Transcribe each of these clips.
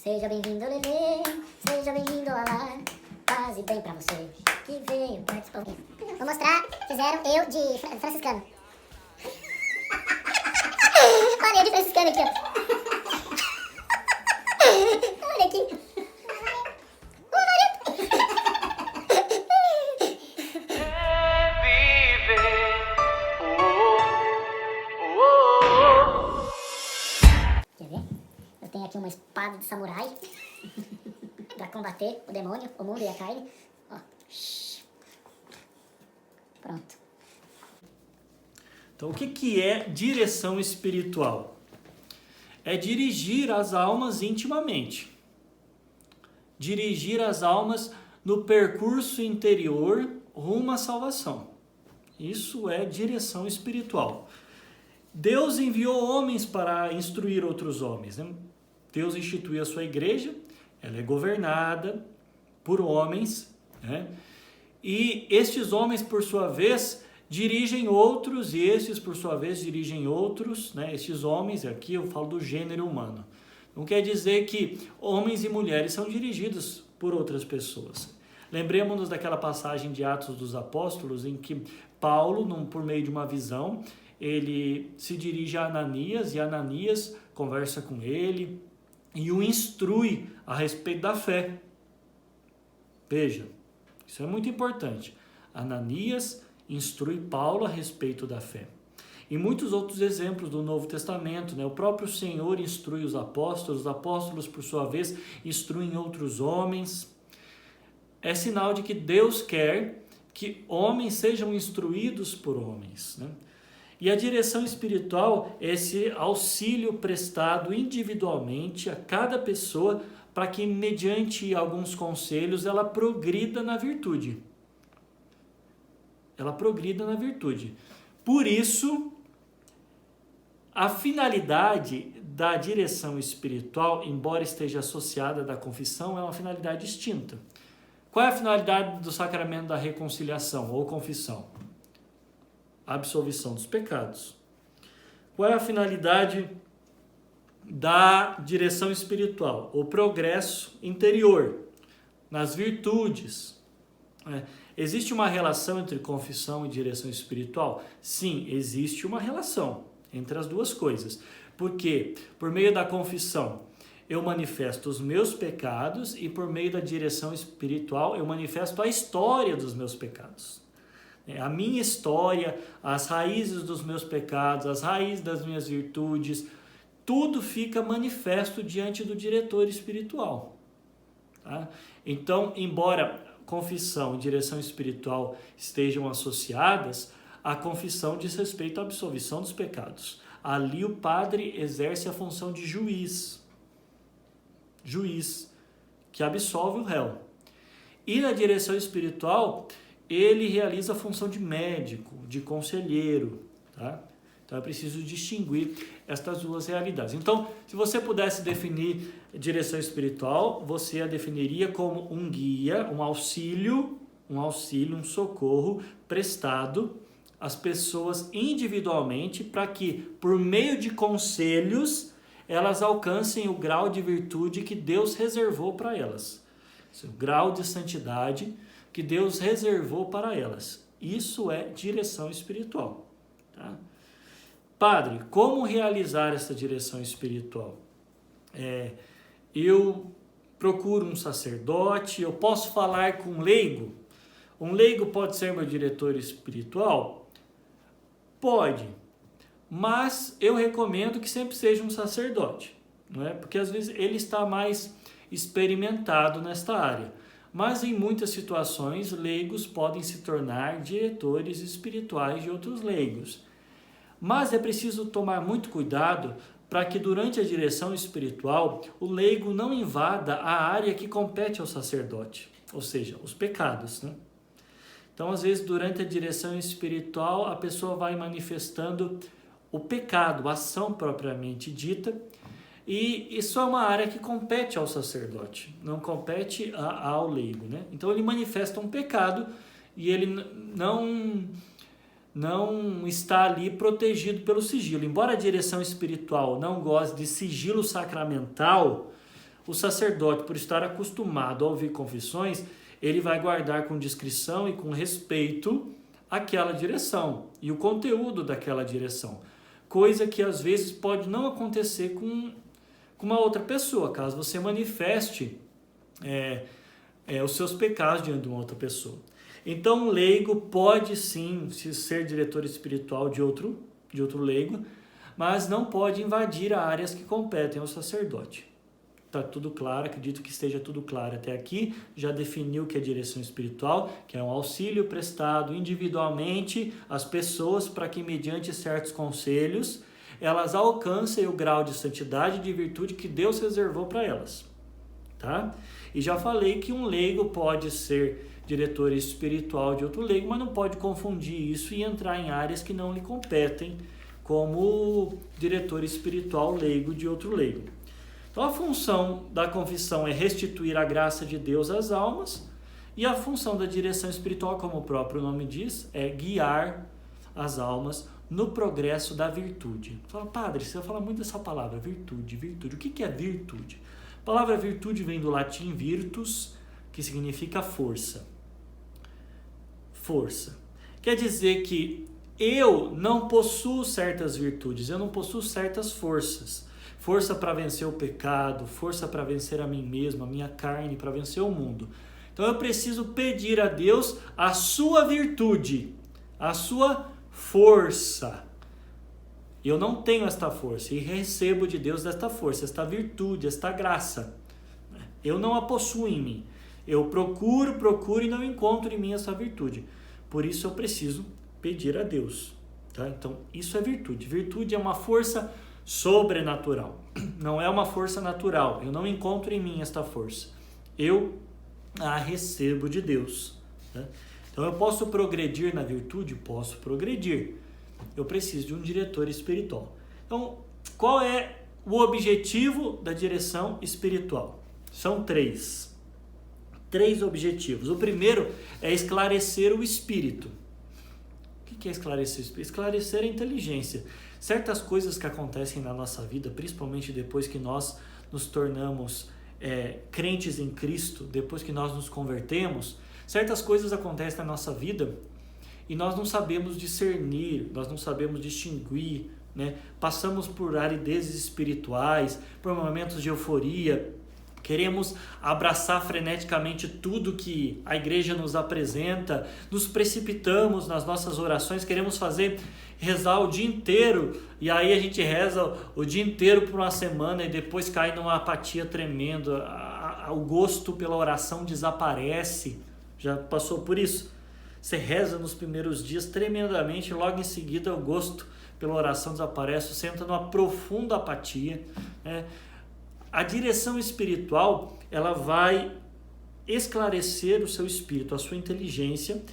Seja bem-vindo, Lelê, seja bem-vindo ao lar. Paz e bem pra você que veio participar. Vou mostrar, fizeram eu de franciscano. Olha eu de franciscano aqui, ó. Olha aqui. Quer ver? Eu tenho aqui uma espada de samurai pra combater o demônio, o mundo e a carne. Ó. Pronto. Então, o que é direção espiritual? É dirigir as almas intimamente. Dirigir as almas no percurso interior rumo à salvação. Isso é direção espiritual. Deus enviou homens para instruir outros homens, né? Deus instituiu a sua igreja, ela é governada por homens, né? E estes homens, por sua vez, dirigem outros, e esses, por sua vez, dirigem outros, né? Estes homens, aqui eu falo do gênero humano. Não quer dizer que homens e mulheres são dirigidos por outras pessoas. Lembremos-nos daquela passagem de Atos dos Apóstolos, em que Paulo, por meio de uma visão, ele se dirige a Ananias, e Ananias conversa com ele e o instrui a respeito da fé. Veja, isso é muito importante. Ananias instrui Paulo a respeito da fé. E muitos outros exemplos do Novo Testamento, né? O próprio Senhor instrui os apóstolos, por sua vez, instruem outros homens. É sinal de que Deus quer que homens sejam instruídos por homens, né? E a direção espiritual é esse auxílio prestado individualmente a cada pessoa para que, mediante alguns conselhos, ela progrida na virtude. Ela progrida na virtude. Por isso, a finalidade da direção espiritual, embora esteja associada da confissão, é uma finalidade distinta. Qual é a finalidade do sacramento da reconciliação ou confissão? A absolvição dos pecados. Qual é a finalidade da direção espiritual? O progresso interior, nas virtudes. Existe uma relação entre confissão e direção espiritual? Sim, existe uma relação entre as duas coisas. Porque, por meio da confissão, eu manifesto os meus pecados, e por meio da direção espiritual, eu manifesto a história dos meus pecados. A minha história, as raízes dos meus pecados, as raízes das minhas virtudes, tudo fica manifesto diante do diretor espiritual. Tá? Então, embora confissão e direção espiritual estejam associadas, a confissão diz respeito à absolvição dos pecados. Ali o padre exerce a função de juiz, que absolve o réu. E na direção espiritual, ele realiza a função de médico, de conselheiro, tá? Então é preciso distinguir estas duas realidades. Então, se você pudesse definir direção espiritual, você a definiria como um guia, um auxílio, um socorro prestado às pessoas individualmente, para que, por meio de conselhos, elas alcancem o grau de virtude que Deus reservou para elas. O grau de santidade que Deus reservou para elas. Isso é direção espiritual. Tá? Padre, como realizar essa direção espiritual? Eu procuro um sacerdote, eu posso falar com um leigo? Um leigo pode ser meu diretor espiritual? Pode, mas eu recomendo que sempre seja um sacerdote, não é? Porque às vezes ele está mais experimentado nesta área. Mas em muitas situações, leigos podem se tornar diretores espirituais de outros leigos. Mas é preciso tomar muito cuidado para que durante a direção espiritual o leigo não invada a área que compete ao sacerdote, ou seja, os pecados, né? Então, às vezes, durante a direção espiritual, a pessoa vai manifestando o pecado, a ação propriamente dita, e isso é uma área que compete ao sacerdote, não compete ao leigo, né? Então ele manifesta um pecado e ele não está ali protegido pelo sigilo. Embora a direção espiritual não goste de sigilo sacramental, o sacerdote, por estar acostumado a ouvir confissões, ele vai guardar com discrição e com respeito aquela direção e o conteúdo daquela direção. Coisa que às vezes pode não acontecer com uma outra pessoa, caso você manifeste os seus pecados diante de uma outra pessoa. Então, um leigo pode sim ser diretor espiritual de outro leigo, mas não pode invadir áreas que competem ao sacerdote. Está tudo claro, acredito que esteja tudo claro até aqui. Já definiu o que é direção espiritual, que é um auxílio prestado individualmente às pessoas para que, mediante certos conselhos, elas alcancem o grau de santidade e de virtude que Deus reservou para elas. Tá? E já falei que um leigo pode ser diretor espiritual de outro leigo, mas não pode confundir isso e entrar em áreas que não lhe competem, como diretor espiritual leigo de outro leigo. Então a função da confissão é restituir a graça de Deus às almas, e a função da direção espiritual, como o próprio nome diz, é guiar as almas no progresso da virtude. Fala, padre, você fala muito dessa palavra, virtude. O que é virtude? A palavra virtude vem do latim virtus, que significa força. Força. Quer dizer que eu não possuo certas virtudes, eu não possuo certas forças. Força para vencer o pecado, força para vencer a mim mesmo, a minha carne, para vencer o mundo. Então eu preciso pedir a Deus a sua virtude, a sua força. Eu não tenho esta força e recebo de Deus esta força, esta virtude, esta graça. Eu não a possuo em mim. Eu procuro e não encontro em mim essa virtude. Por isso eu preciso pedir a Deus. Tá? Então isso é virtude. Virtude é uma força sobrenatural. Não é uma força natural. Eu não encontro em mim esta força. Eu a recebo de Deus. Tá? Então eu posso progredir na virtude? Posso progredir. Eu preciso de um diretor espiritual. Então, qual é o objetivo da direção espiritual? São três objetivos. O primeiro é esclarecer o espírito. O que é esclarecer o espírito? Esclarecer a inteligência. Certas coisas que acontecem na nossa vida, principalmente depois que nós nos tornamos crentes em Cristo, depois que nós nos convertemos, certas coisas acontecem na nossa vida e nós não sabemos discernir, nós não sabemos distinguir, né? Passamos por aridezes espirituais, por momentos de euforia, queremos abraçar freneticamente tudo que a igreja nos apresenta, nos precipitamos nas nossas orações, queremos rezar o dia inteiro, e aí a gente reza o dia inteiro por uma semana e depois cai numa apatia tremenda, o gosto pela oração desaparece. Já passou por isso? Você reza nos primeiros dias tremendamente, logo em seguida o gosto pela oração desaparece, você entra numa profunda apatia, né? A direção espiritual, ela vai esclarecer o seu espírito, a sua inteligência,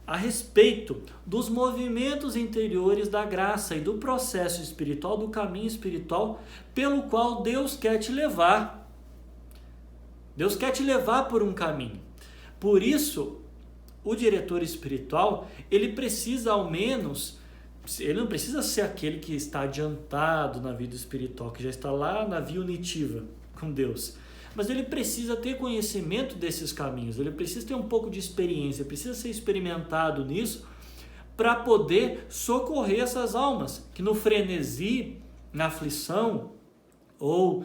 a respeito dos movimentos interiores da graça e do processo espiritual, do caminho espiritual pelo qual Deus quer te levar. Deus quer te levar por um caminho. Por isso, o diretor espiritual, ele precisa ao menos... Ele não precisa ser aquele que está adiantado na vida espiritual, que já está lá na via unitiva com Deus. Mas ele precisa ter conhecimento desses caminhos, ele precisa ter um pouco de experiência, precisa ser experimentado nisso para poder socorrer essas almas que no frenesi, na aflição ou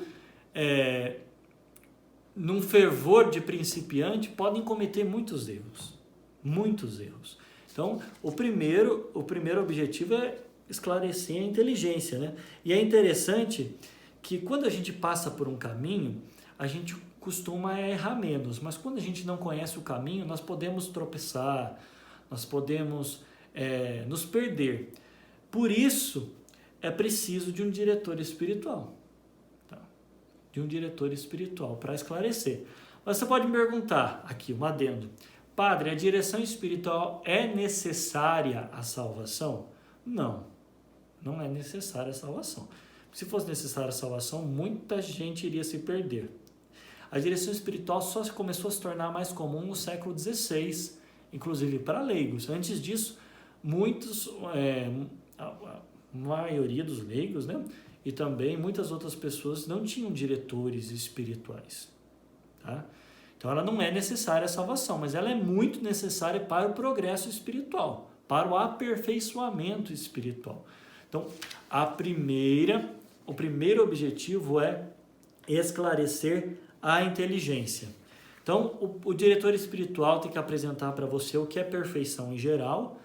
num fervor de principiante podem cometer muitos erros. Muitos erros. Então, o primeiro objetivo é esclarecer a inteligência, né? E é interessante que quando a gente passa por um caminho, a gente costuma errar menos, mas quando a gente não conhece o caminho, nós podemos tropeçar, nós podemos nos perder. Por isso, é preciso de um diretor espiritual, tá? De um diretor espiritual para esclarecer. Mas você pode me perguntar, aqui um adendo, padre, a direção espiritual é necessária à salvação? Não, não é necessária a salvação. Se fosse necessária a salvação, muita gente iria se perder. A direção espiritual só começou a se tornar mais comum no século XVI, inclusive para leigos. Antes disso, a maioria dos leigos, né, e também muitas outras pessoas não tinham diretores espirituais. Tá? Então ela não é necessária a salvação, mas ela é muito necessária para o progresso espiritual, para o aperfeiçoamento espiritual. Então, o primeiro objetivo é esclarecer a inteligência. Então, o diretor espiritual tem que apresentar para você o que é perfeição em geral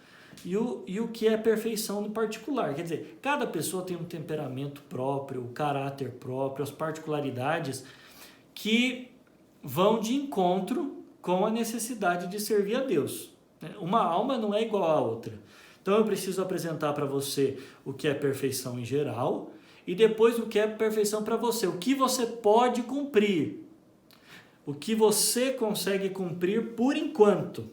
e o que é perfeição no particular. Quer dizer, cada pessoa tem um temperamento próprio, um caráter próprio, as particularidades que vão de encontro com a necessidade de servir a Deus. Uma alma não é igual à outra. Então eu preciso apresentar para você o que é perfeição em geral e depois o que é perfeição para você, o que você pode cumprir, o que você consegue cumprir por enquanto.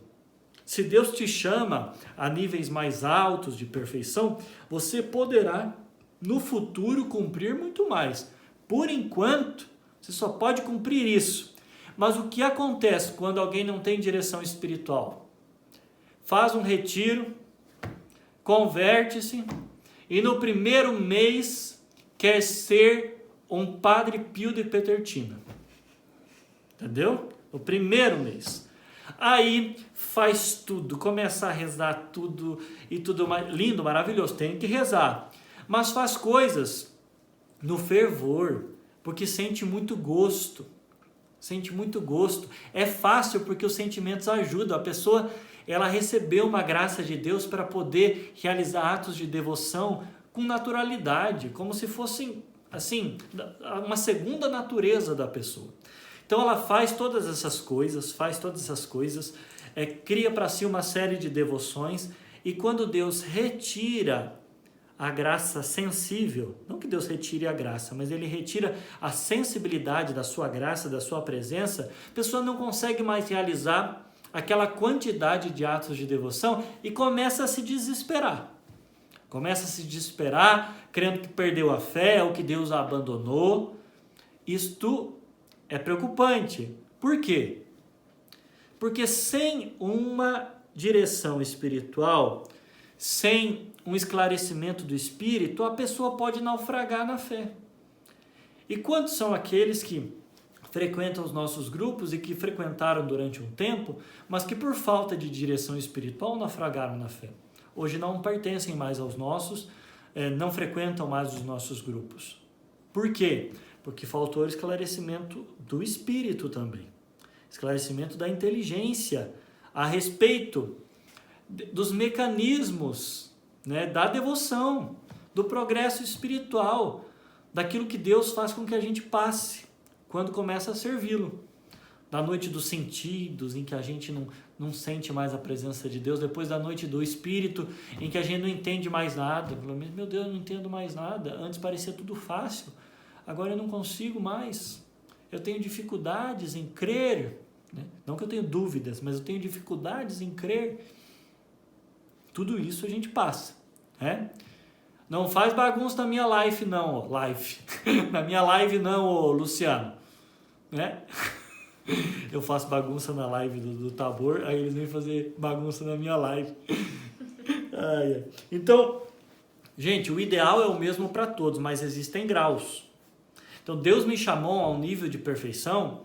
Se Deus te chama a níveis mais altos de perfeição, você poderá no futuro cumprir muito mais. Por enquanto, você só pode cumprir isso. Mas o que acontece quando alguém não tem direção espiritual? Faz um retiro, converte-se e no primeiro mês quer ser um Padre Pio de Petrelcina. Entendeu? No primeiro mês. Aí faz tudo, começa a rezar tudo e tudo mais. Lindo, maravilhoso, tem que rezar. Mas faz coisas no fervor, porque sente muito gosto. Sente muito gosto. É fácil porque os sentimentos ajudam. A pessoa, ela recebeu uma graça de Deus para poder realizar atos de devoção com naturalidade, como se fossem, assim, uma segunda natureza da pessoa. Então ela faz todas essas coisas, cria para si uma série de devoções e quando Deus retira a graça sensível, não que Deus retire a graça, mas Ele retira a sensibilidade da sua graça, da sua presença, a pessoa não consegue mais realizar aquela quantidade de atos de devoção e começa a se desesperar. Crendo que perdeu a fé ou que Deus a abandonou. Isto é preocupante. Por quê? Porque sem uma direção espiritual, sem um esclarecimento do espírito, a pessoa pode naufragar na fé. E quantos são aqueles que frequentam os nossos grupos e que frequentaram durante um tempo, mas que por falta de direção espiritual naufragaram na fé? Hoje não pertencem mais aos nossos, não frequentam mais os nossos grupos. Por quê? Porque faltou o esclarecimento do espírito também. Esclarecimento da inteligência a respeito dos mecanismos, né, da devoção, do progresso espiritual, daquilo que Deus faz com que a gente passe quando começa a servi-lo. Da noite dos sentidos, em que a gente não sente mais a presença de Deus, depois da noite do espírito, em que a gente não entende mais nada. Meu Deus, eu não entendo mais nada. Antes parecia tudo fácil, agora eu não consigo mais. Eu tenho dificuldades em crer, né? Não que eu tenho dúvidas, mas eu tenho dificuldades em crer. Tudo isso a gente passa, né? Não faz bagunça na minha live não, na minha live não, Luciano, né? Eu faço bagunça na live do Tabor, aí eles vêm fazer bagunça na minha live. Então, gente, o ideal é o mesmo para todos, mas existem graus. Então, Deus me chamou a um nível de perfeição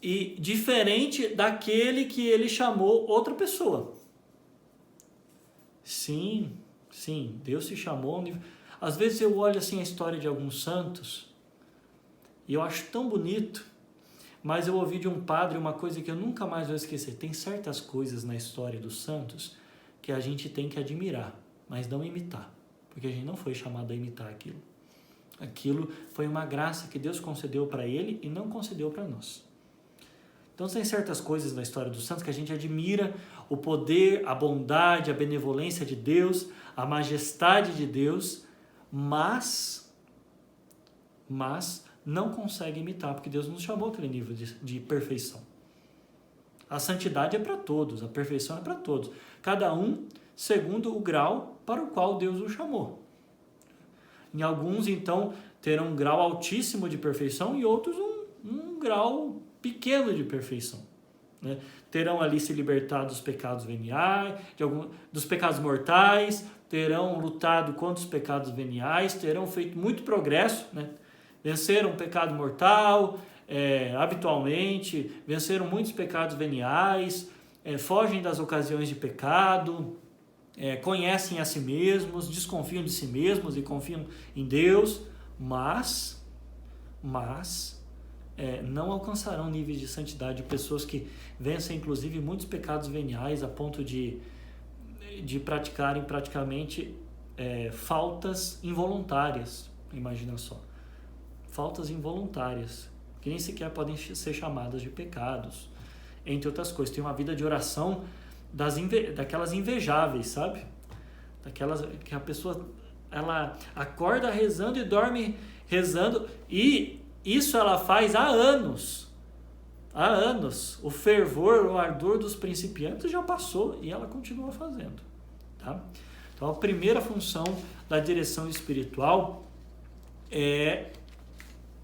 e diferente daquele que Ele chamou outra pessoa. Sim, Deus se chamou a um nível... Às vezes eu olho assim a história de alguns santos e eu acho tão bonito, mas eu ouvi de um padre uma coisa que eu nunca mais vou esquecer. Tem certas coisas na história dos santos que a gente tem que admirar, mas não imitar, porque a gente não foi chamado a imitar aquilo. Aquilo foi uma graça que Deus concedeu para ele e não concedeu para nós. Então tem certas coisas na história dos santos que a gente admira o poder, a bondade, a benevolência de Deus, a majestade de Deus, mas não consegue imitar, porque Deus nos chamou aquele nível de perfeição. A santidade é para todos, a perfeição é para todos. Cada um segundo o grau para o qual Deus o chamou. Em alguns, então, terão um grau altíssimo de perfeição e outros um grau pequeno de perfeição. né? Terão ali se libertado dos pecados veniais, dos pecados mortais, terão lutado contra os pecados veniais, terão feito muito progresso, né? Venceram o pecado mortal, habitualmente, venceram muitos pecados veniais, fogem das ocasiões de pecado, conhecem a si mesmos, desconfiam de si mesmos e confiam em Deus, mas não alcançarão níveis de santidade. Pessoas que vencem inclusive muitos pecados veniais a ponto de praticarem praticamente faltas involuntárias. Imagina só, faltas involuntárias que nem sequer podem ser chamadas de pecados, entre outras coisas. Tem uma vida de oração daquelas invejáveis, sabe? Daquelas que a pessoa ela acorda rezando e dorme rezando, e isso ela faz há anos. Há anos. O fervor, o ardor dos principiantes já passou e ela continua fazendo. Tá? Então a primeira função da direção espiritual é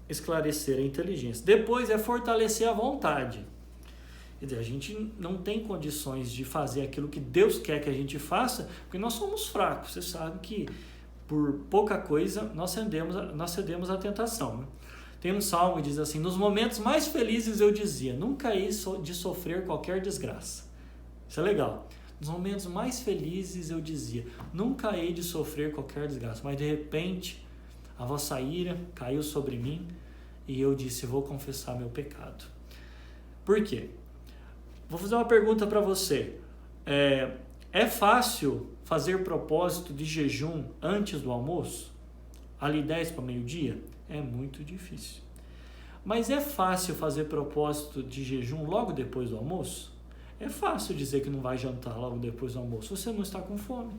esclarecer a inteligência. Depois é fortalecer a vontade. Quer dizer, a gente não tem condições de fazer aquilo que Deus quer que a gente faça, porque nós somos fracos. Você sabe que por pouca coisa nós cedemos à tentação, né? Tem um salmo que diz assim: nos momentos mais felizes eu dizia, nunca hei de sofrer qualquer desgraça. Isso é legal. Nos momentos mais felizes eu dizia, nunca hei de sofrer qualquer desgraça. Mas de repente a vossa ira caiu sobre mim e eu disse, vou confessar meu pecado. Por quê? Vou fazer uma pergunta para você. É fácil fazer propósito de jejum antes do almoço? Ali 10 para meio-dia? É muito difícil. Mas é fácil fazer propósito de jejum logo depois do almoço? É fácil dizer que não vai jantar logo depois do almoço. Você não está com fome.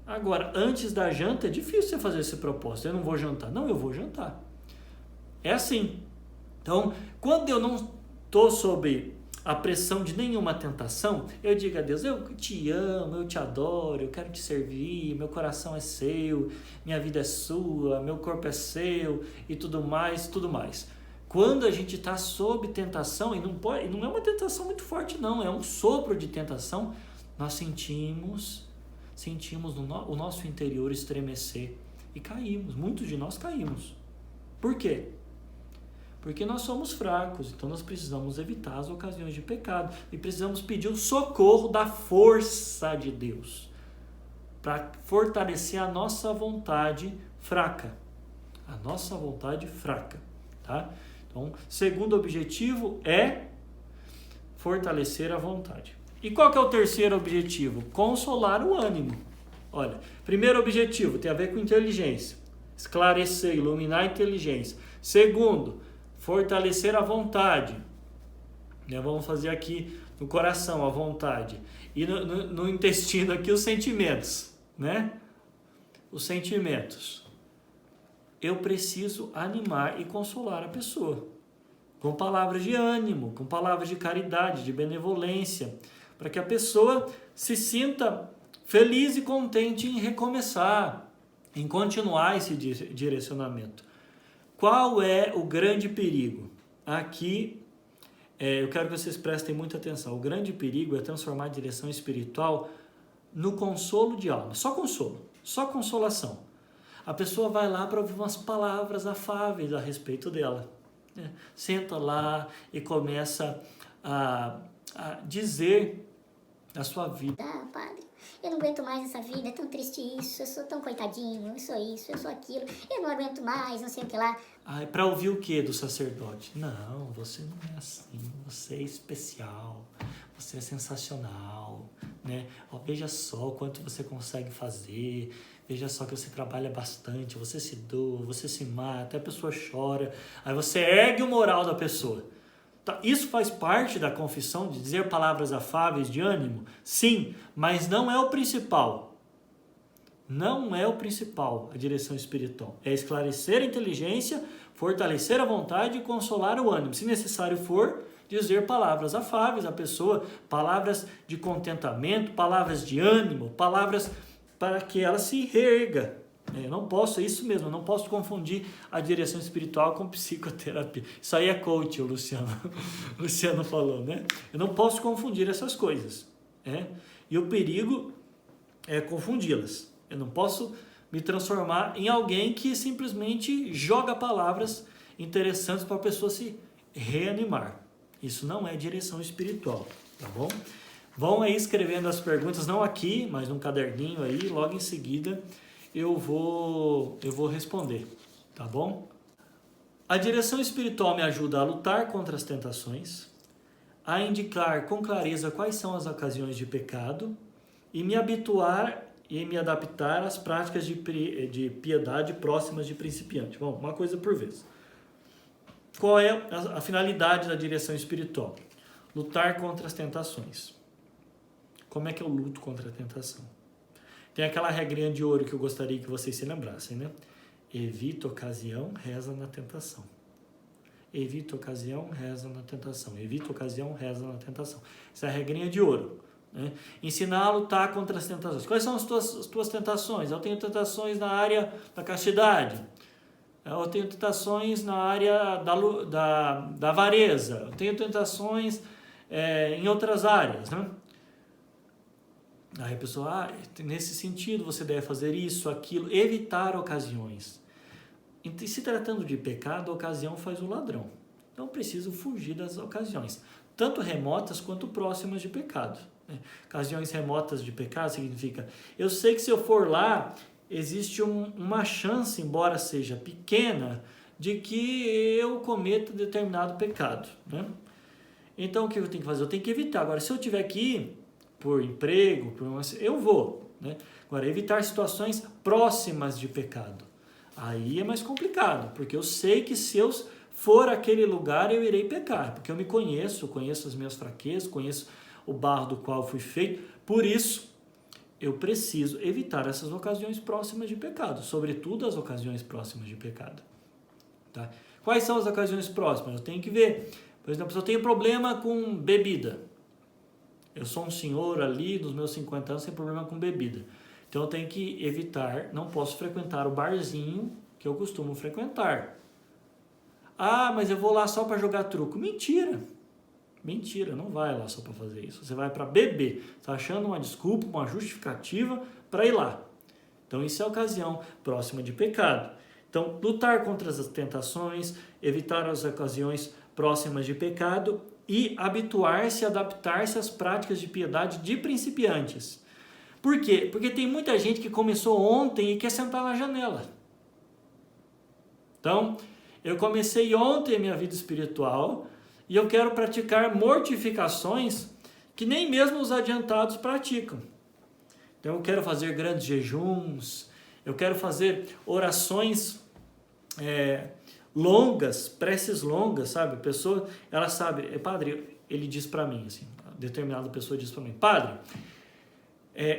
Agora, antes da janta é difícil você fazer esse propósito. Eu não vou jantar. Não, eu vou jantar. É assim. Então, quando eu não estou sob a pressão de nenhuma tentação, eu digo a Deus, eu te amo, eu te adoro, eu quero te servir, meu coração é seu, minha vida é sua, meu corpo é seu e tudo mais, tudo mais. Quando a gente está sob tentação, e não é uma tentação muito forte não, é um sopro de tentação, nós sentimos o nosso interior estremecer e caímos, muitos de nós caímos. Por quê? Porque nós somos fracos, então nós precisamos evitar as ocasiões de pecado e precisamos pedir o socorro da força de Deus para fortalecer a nossa vontade fraca. A nossa vontade fraca, tá? Então, segundo objetivo é fortalecer a vontade. E qual que é o terceiro objetivo? Consolar o ânimo. Olha, primeiro objetivo tem a ver com inteligência. Esclarecer, iluminar a inteligência. Segundo, fortalecer a vontade. Vamos fazer aqui no coração a vontade. E no intestino aqui os sentimentos. Né? Os sentimentos. Eu preciso animar e consolar a pessoa. Com palavras de ânimo, com palavras de caridade, de benevolência. Para que a pessoa se sinta feliz e contente em recomeçar, em continuar esse direcionamento. Qual é o grande perigo? Aqui, eu quero que vocês prestem muita atenção. O grande perigo é transformar a direção espiritual no consolo de alma. Só consolo, só consolação. A pessoa vai lá para ouvir umas palavras afáveis a respeito dela. Senta lá e começa a dizer a sua vida. Ah, padre, eu não aguento mais essa vida, é tão triste isso, eu sou tão coitadinho, eu sou isso, eu sou aquilo, eu não aguento mais, não sei o que lá. Para ouvir o que do sacerdote? Não, você não é assim, você é especial, você é sensacional, né? Veja só o quanto você consegue fazer, veja só que você trabalha bastante, você se doa, você se mata, a pessoa chora, aí você ergue o moral da pessoa. Isso faz parte da confissão, de dizer palavras afáveis de ânimo? Sim, mas não é o principal. Não é o principal a direção espiritual. É esclarecer a inteligência, fortalecer a vontade e consolar o ânimo. Se necessário for, dizer palavras afáveis à pessoa, palavras de contentamento, palavras de ânimo, palavras para que ela se reerga. Eu não posso, é isso mesmo, eu não posso confundir a direção espiritual com psicoterapia. Isso aí é coach, o Luciano. O Luciano falou, né? Eu não posso confundir essas coisas. E o perigo é confundi-las. Eu não posso me transformar em alguém que simplesmente joga palavras interessantes para a pessoa se reanimar. Isso não é direção espiritual, tá bom? Vão aí escrevendo as perguntas, não aqui, mas num caderninho aí, logo em seguida eu vou responder, tá bom? A direção espiritual me ajuda a lutar contra as tentações, a indicar com clareza quais são as ocasiões de pecado e me habituar e me adaptar às práticas de piedade próximas de principiante. Bom, uma coisa por vez. Qual é a finalidade da direção espiritual? Lutar contra as tentações. Como é que eu luto contra a tentação? Tem aquela regrinha de ouro que eu gostaria que vocês se lembrassem, né? Evita ocasião, reza na tentação. Evita ocasião, reza na tentação. Evita ocasião, reza na tentação. Essa é a regrinha de ouro. Né? Ensinar a lutar contra as tentações. Quais são as tuas tentações? Eu tenho tentações na área da castidade. Eu tenho tentações na área da avareza. Eu tenho tentações em outras áreas, né? Aí a pessoa, nesse sentido você deve fazer isso, aquilo, evitar ocasiões. E se tratando de pecado, a ocasião faz o ladrão. Então preciso fugir das ocasiões, tanto remotas quanto próximas de pecado. Ocasiões remotas de pecado significa, eu sei que se eu for lá, existe uma chance, embora seja pequena, de que eu cometa determinado pecado. Né? Então o que eu tenho que fazer? Eu tenho que evitar. Agora, se eu tiver que ir por emprego, eu vou. Né? Agora, evitar situações próximas de pecado. Aí é mais complicado, porque eu sei que se eu for àquele lugar, eu irei pecar, porque eu me conheço as minhas fraquezas, conheço o barro do qual fui feito. Por isso, eu preciso evitar essas ocasiões próximas de pecado, sobretudo as ocasiões próximas de pecado. Tá? Quais são as ocasiões próximas? Eu tenho que ver. Por exemplo, se eu tenho problema com bebida, eu sou um senhor ali, dos meus 50 anos, sem problema com bebida. Então eu tenho que evitar, não posso frequentar o barzinho que eu costumo frequentar. Mas eu vou lá só para jogar truco. Mentira! Mentira, não vai lá só para fazer isso. Você vai para beber. Está achando uma desculpa, uma justificativa para ir lá. Então isso é a ocasião próxima de pecado. Então, lutar contra as tentações, evitar as ocasiões próximas de pecado e habituar-se, adaptar-se às práticas de piedade de principiantes. Por quê? Porque tem muita gente que começou ontem e quer sentar na janela. Então, eu comecei ontem a minha vida espiritual e eu quero praticar mortificações que nem mesmo os adiantados praticam. Então, eu quero fazer grandes jejuns, eu quero fazer orações longas, preces longas, sabe? A pessoa, ela sabe, padre, ele diz para mim, assim, determinada pessoa diz para mim, padre,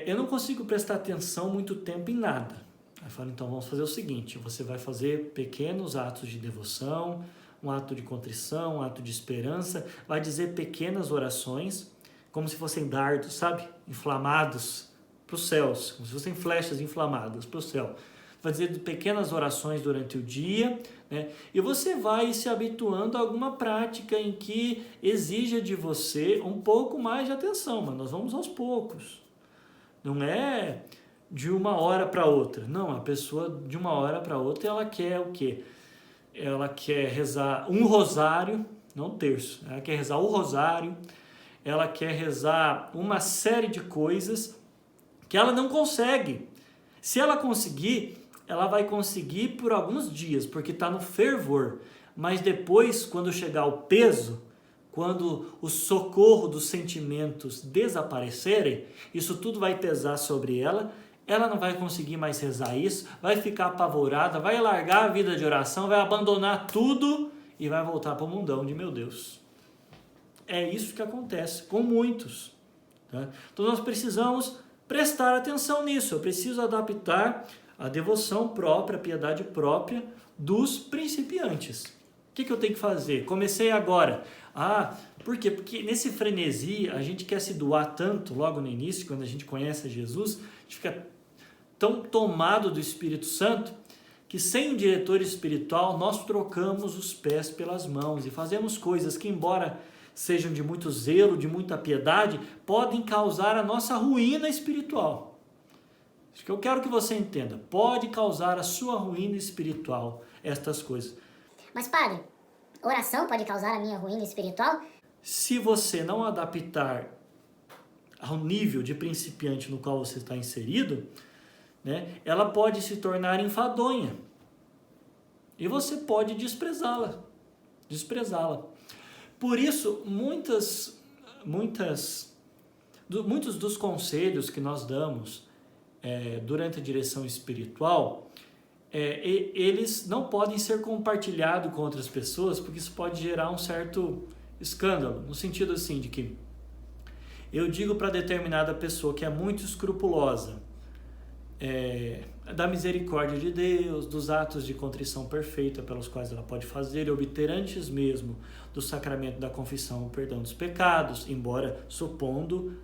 eu não consigo prestar atenção muito tempo em nada. Aí eu falo, então vamos fazer o seguinte, você vai fazer pequenos atos de devoção, um ato de contrição, um ato de esperança, vai dizer pequenas orações, como se fossem dardos, sabe? Inflamados para os céus, como se fossem flechas inflamadas para o céu. Vai dizer pequenas orações durante o dia, né? E você vai se habituando a alguma prática em que exija de você um pouco mais de atenção, mas nós vamos aos poucos. Não é de uma hora para outra. Não, a pessoa de uma hora para outra, ela quer o quê? Ela quer rezar um rosário, não um terço. Ela quer rezar o rosário, ela quer rezar uma série de coisas que ela não consegue. Se ela conseguir, ela vai conseguir por alguns dias, porque está no fervor. Mas depois, quando chegar o peso, quando o socorro dos sentimentos desaparecerem, isso tudo vai pesar sobre ela, ela não vai conseguir mais rezar isso, vai ficar apavorada, vai largar a vida de oração, vai abandonar tudo e vai voltar para o mundão de meu Deus. É isso que acontece com muitos. Tá? Então nós precisamos prestar atenção nisso, eu preciso adaptar a devoção própria, a piedade própria dos principiantes. O que eu tenho que fazer? Comecei agora. Por quê? Porque nesse frenesi, a gente quer se doar tanto logo no início, quando a gente conhece Jesus, a gente fica tão tomado do Espírito Santo que sem um diretor espiritual nós trocamos os pés pelas mãos e fazemos coisas que, embora sejam de muito zelo, de muita piedade, podem causar a nossa ruína espiritual. Acho que eu quero que você entenda. Pode causar a sua ruína espiritual estas coisas. Mas, padre, oração pode causar a minha ruína espiritual? Se você não adaptar ao nível de principiante no qual você está inserido, né, ela pode se tornar enfadonha. E você pode desprezá-la. Por isso, muitos dos conselhos que nós damos durante a direção espiritual, eles não podem ser compartilhados com outras pessoas, porque isso pode gerar um certo escândalo, no sentido assim de que eu digo para determinada pessoa que é muito escrupulosa da misericórdia de Deus, dos atos de contrição perfeita pelos quais ela pode fazer e obter antes mesmo do sacramento da confissão o perdão dos pecados, embora supondo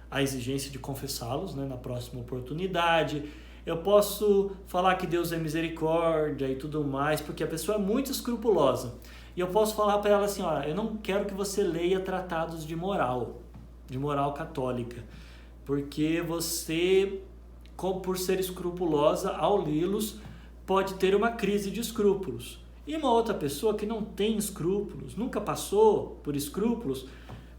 a exigência de confessá-los, né, na próxima oportunidade. Eu posso falar que Deus é misericórdia e tudo mais, porque a pessoa é muito escrupulosa. E eu posso falar para ela assim, olha, eu não quero que você leia tratados de moral católica, porque você, por ser escrupulosa, ao lê-los, pode ter uma crise de escrúpulos. E uma outra pessoa que não tem escrúpulos, nunca passou por escrúpulos,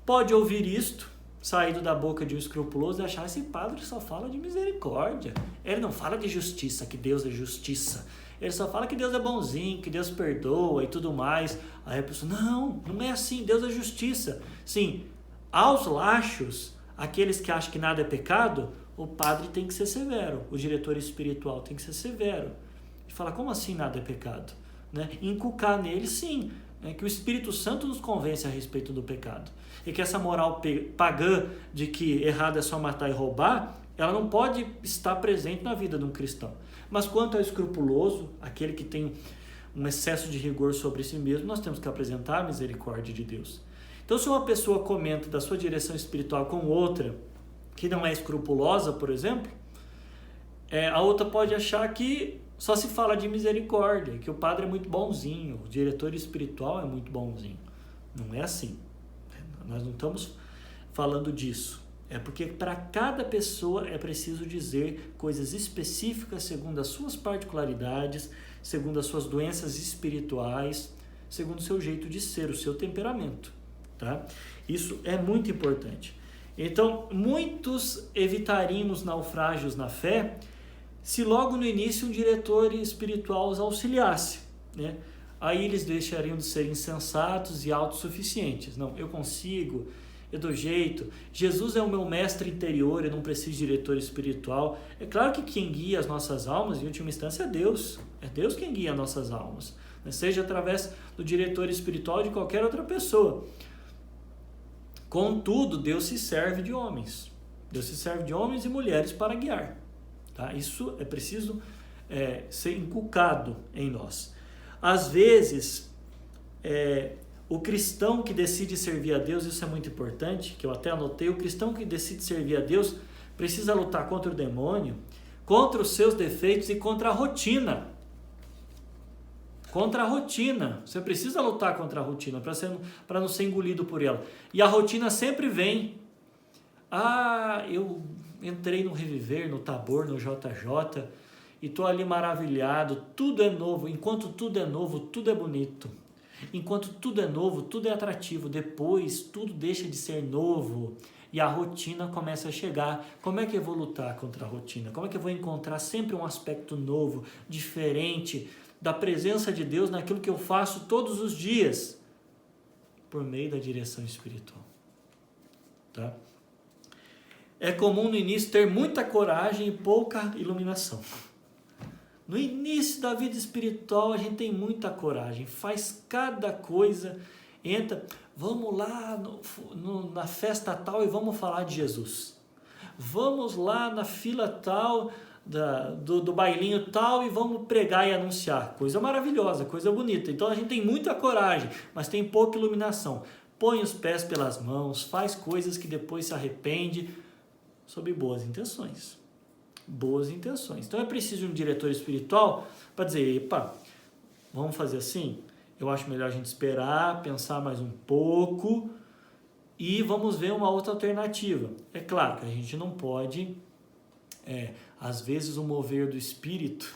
pode ouvir isto, saído da boca de um escrupuloso e achar, esse padre só fala de misericórdia. Ele não fala de justiça, que Deus é justiça. Ele só fala que Deus é bonzinho, que Deus perdoa e tudo mais. Aí a pessoa, não é assim, Deus é justiça. Sim, aos lachos, aqueles que acham que nada é pecado, o padre tem que ser severo, o diretor espiritual tem que ser severo. E fala, como assim nada é pecado? Né? Inculcar nele, sim, que o Espírito Santo nos convence a respeito do pecado. E que essa moral pagã de que errado é só matar e roubar, ela não pode estar presente na vida de um cristão. Mas quanto ao escrupuloso, aquele que tem um excesso de rigor sobre si mesmo, nós temos que apresentar a misericórdia de Deus. Então, se uma pessoa comenta da sua direção espiritual com outra que não é escrupulosa, por exemplo, a outra pode achar que só se fala de misericórdia, que o padre é muito bonzinho, o diretor espiritual é muito bonzinho. Não é assim. Nós não estamos falando disso. É porque para cada pessoa é preciso dizer coisas específicas segundo as suas particularidades, segundo as suas doenças espirituais, segundo o seu jeito de ser, o seu temperamento. Tá? Isso é muito importante. Então, muitos evitariam os naufrágios na fé se logo no início um diretor espiritual os auxiliasse, né? Aí eles deixariam de ser insensatos e autossuficientes. Não, eu consigo, eu dou jeito. Jesus é o meu mestre interior, eu não preciso de diretor espiritual. É claro que quem guia as nossas almas, em última instância, é Deus. É Deus quem guia as nossas almas, né? Seja através do diretor espiritual ou de qualquer outra pessoa. Contudo, Deus se serve de homens. Deus se serve de homens e mulheres para guiar. Tá? Isso é preciso ser inculcado em nós. Às vezes, o cristão que decide servir a Deus, isso é muito importante, que eu até anotei, o cristão que decide servir a Deus precisa lutar contra o demônio, contra os seus defeitos e contra a rotina. Contra a rotina. Você precisa lutar contra a rotina para não ser engolido por ela. E a rotina sempre vem. Eu entrei no Reviver, no Tabor, no JJ, e estou ali maravilhado, tudo é novo. Enquanto tudo é novo, tudo é bonito. Enquanto tudo é novo, tudo é atrativo. Depois, tudo deixa de ser novo e a rotina começa a chegar. Como é que eu vou lutar contra a rotina? Como é que eu vou encontrar sempre um aspecto novo, diferente da presença de Deus naquilo que eu faço todos os dias? Por meio da direção espiritual. Tá? É comum no início ter muita coragem e pouca iluminação. No início da vida espiritual a gente tem muita coragem, faz cada coisa, entra, vamos lá na festa tal e vamos falar de Jesus. Vamos lá na fila tal, do bailinho tal e vamos pregar e anunciar. Coisa maravilhosa, coisa bonita. Então a gente tem muita coragem, mas tem pouca iluminação. Põe os pés pelas mãos, faz coisas que depois se arrepende, sob boas intenções. boas intenções. Então é preciso um diretor espiritual para dizer, epa, vamos fazer assim? Eu acho melhor a gente esperar, pensar mais um pouco e vamos ver uma outra alternativa. É claro que a gente não pode, às vezes o mover do espírito,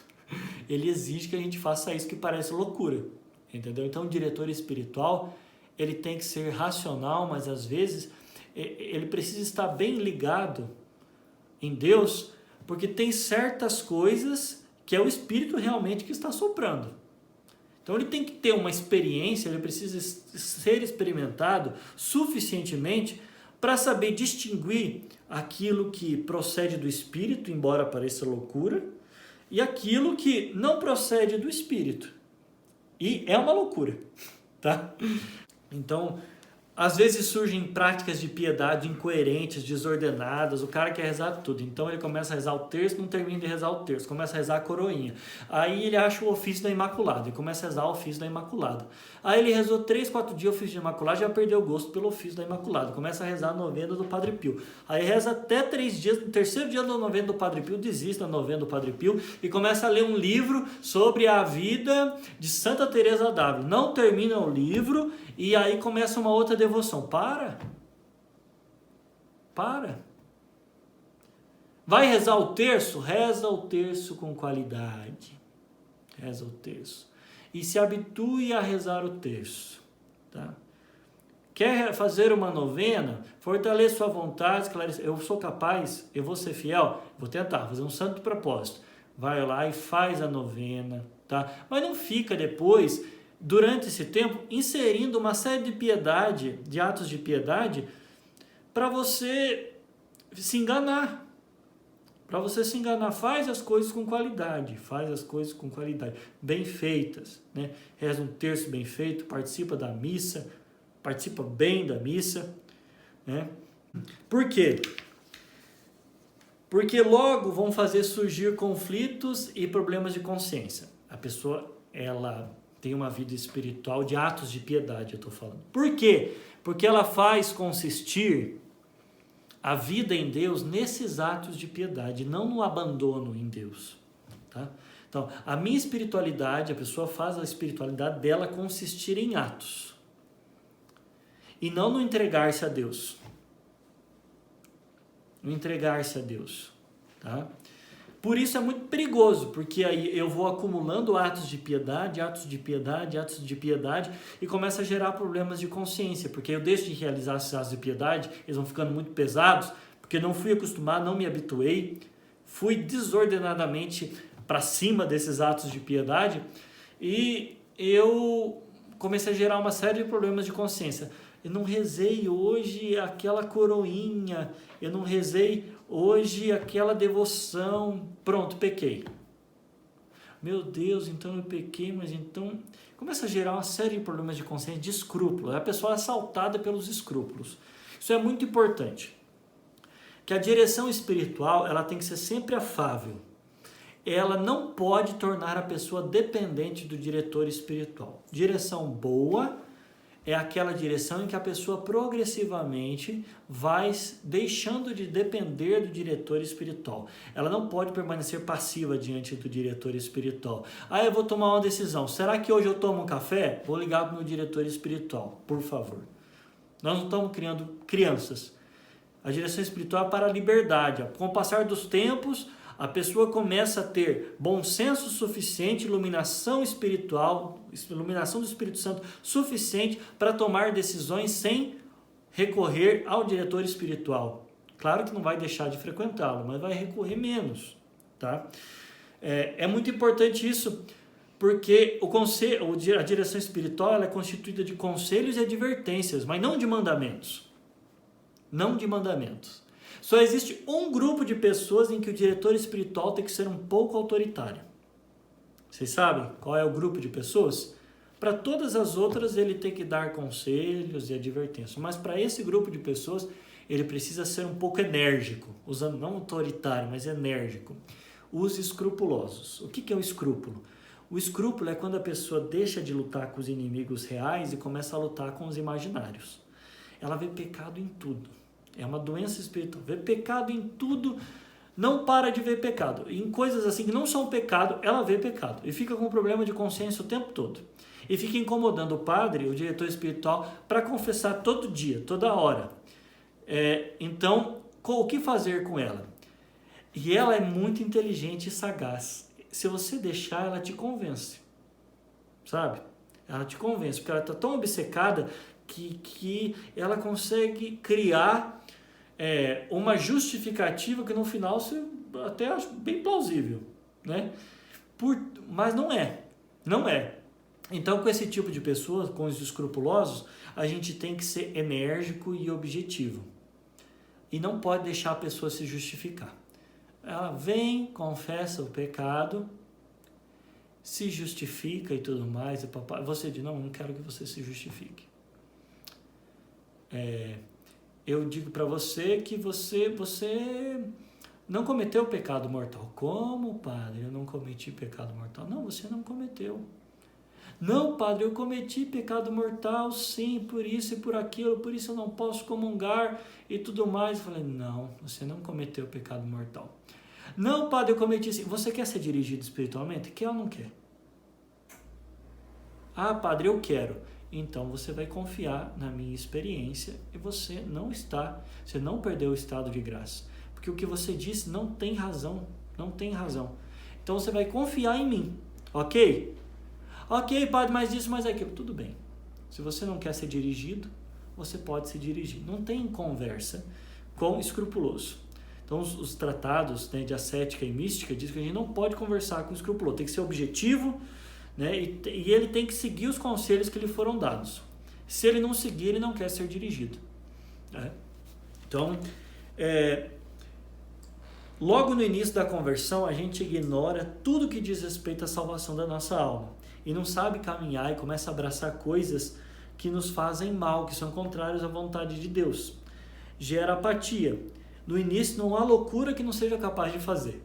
ele exige que a gente faça isso que parece loucura, entendeu? Então o diretor espiritual, ele tem que ser racional, mas às vezes ele precisa estar bem ligado em Deus, porque tem certas coisas que é o Espírito realmente que está soprando. Então ele tem que ter uma experiência, ele precisa ser experimentado suficientemente para saber distinguir aquilo que procede do Espírito, embora pareça loucura, e aquilo que não procede do Espírito. E é uma loucura, tá? Então, às vezes surgem práticas de piedade incoerentes, desordenadas, o cara quer rezar tudo, então ele começa a rezar o terço, não termina de rezar o terço, começa a rezar a coroinha, aí ele acha o ofício da Imaculada, e começa a rezar o ofício da Imaculada, aí ele rezou 3, 4 dias o ofício da Imaculada, já perdeu o gosto pelo ofício da Imaculada, começa a rezar a novena do Padre Pio, aí reza até 3 dias, no terceiro dia da novena do Padre Pio, desiste da novena do Padre Pio, e começa a ler um livro sobre a vida de Santa Teresa d'Ávila, não termina o livro, e aí começa uma outra devoção. Para. Vai rezar o terço? Reza o terço com qualidade. Reza o terço. E se habitue a rezar o terço. Tá? Quer fazer uma novena? Fortaleça sua vontade, esclareça. Eu sou capaz, eu vou ser fiel, vou tentar fazer um santo propósito. Vai lá e faz a novena. Tá? Mas não fica depois, durante esse tempo, inserindo uma série de piedade, de atos de piedade, para você se enganar. Para você se enganar, faz as coisas com qualidade, bem feitas, né? Reza um terço bem feito, participa da missa, participa bem da missa, né? Por quê? Porque logo vão fazer surgir conflitos e problemas de consciência. A pessoa, ela tem uma vida espiritual de atos de piedade, eu estou falando. Por quê? Porque ela faz consistir a vida em Deus nesses atos de piedade, não no abandono em Deus. Tá? Então, a minha espiritualidade, a pessoa faz a espiritualidade dela consistir em atos. E não no entregar-se a Deus. No entregar-se a Deus. Tá? Por isso é muito perigoso, porque aí eu vou acumulando atos de piedade, e começa a gerar problemas de consciência, porque eu deixo de realizar esses atos de piedade, eles vão ficando muito pesados, porque não fui acostumado, não me habituei, fui desordenadamente para cima desses atos de piedade, e eu comecei a gerar uma série de problemas de consciência. Eu não rezei hoje aquela coroinha, eu não rezei hoje aquela devoção, pronto, pequei. Meu Deus, então eu pequei, mas então... Começa a gerar uma série de problemas de consciência, de escrúpulos. A pessoa é assaltada pelos escrúpulos. Isso é muito importante. Que a direção espiritual, ela tem que ser sempre afável. Ela não pode tornar a pessoa dependente do diretor espiritual. Direção boa é aquela direção em que a pessoa progressivamente vai deixando de depender do diretor espiritual. Ela não pode permanecer passiva diante do diretor espiritual. Ah, eu vou tomar uma decisão. Será que hoje eu tomo um café? Vou ligar para o meu diretor espiritual, por favor. Nós não estamos criando crianças. A direção espiritual é para a liberdade. Com o passar dos tempos, a pessoa começa a ter bom senso suficiente, iluminação espiritual, iluminação do Espírito Santo suficiente para tomar decisões sem recorrer ao diretor espiritual. Claro que não vai deixar de frequentá-lo, mas vai recorrer menos. Tá? É muito importante isso, porque a direção espiritual ela é constituída de conselhos e advertências, mas não de mandamentos. Não de mandamentos. Só existe um grupo de pessoas em que o diretor espiritual tem que ser um pouco autoritário. Vocês sabem qual é o grupo de pessoas? Para todas as outras ele tem que dar conselhos e advertências, mas para esse grupo de pessoas ele precisa ser um pouco enérgico, usando não autoritário, mas enérgico. Os escrupulosos. O que é o escrúpulo? O escrúpulo é quando a pessoa deixa de lutar com os inimigos reais e começa a lutar com os imaginários. Ela vê pecado em tudo. É uma doença espiritual. Vê pecado em tudo, não para de ver pecado. Em coisas assim que não são pecado, ela vê pecado. E fica com problema de consciência o tempo todo. E fica incomodando o padre, o diretor espiritual, para confessar todo dia, toda hora. Então, o que fazer com ela? E ela é muito inteligente e sagaz. Se você deixar, ela te convence. Sabe? Ela te convence, porque ela está tão obcecada que ela consegue criar uma justificativa que no final você até acha bem plausível, né? Mas não é. Não é. Então, com esse tipo de pessoas, com os escrupulosos, a gente tem que ser enérgico e objetivo. E não pode deixar a pessoa se justificar. Ela vem, confessa o pecado, se justifica e tudo mais, e papai, você diz, não quero que você se justifique. Eu digo para você que você não cometeu o pecado mortal. Como, padre? Eu não cometi pecado mortal. Não, você não cometeu. Não, padre, eu cometi pecado mortal, sim, por isso e por aquilo, por isso eu não posso comungar e tudo mais. Eu falei, não, você não cometeu pecado mortal. Não, padre, eu cometi sim. Você quer ser dirigido espiritualmente? Quer ou não quer? Ah, padre, eu quero. Então você vai confiar na minha experiência e você não perdeu o estado de graça. Porque o que você disse não tem razão, não tem razão. Então você vai confiar em mim, ok? Ok, padre, mas isso, mas aquilo. Tudo bem. Se você não quer ser dirigido, você pode se dirigir. Não tem conversa com escrupuloso. Então, os tratados, né, de ascética e mística dizem que a gente não pode conversar com o escrupuloso. Tem que ser objetivo, né, e ele tem que seguir os conselhos que lhe foram dados. Se ele não seguir, ele não quer ser dirigido. Né? Então, logo no início da conversão, a gente ignora tudo que diz respeito à salvação da nossa alma. E não sabe caminhar e começa a abraçar coisas que nos fazem mal, que são contrárias à vontade de Deus. Gera apatia. No início não há loucura que não seja capaz de fazer.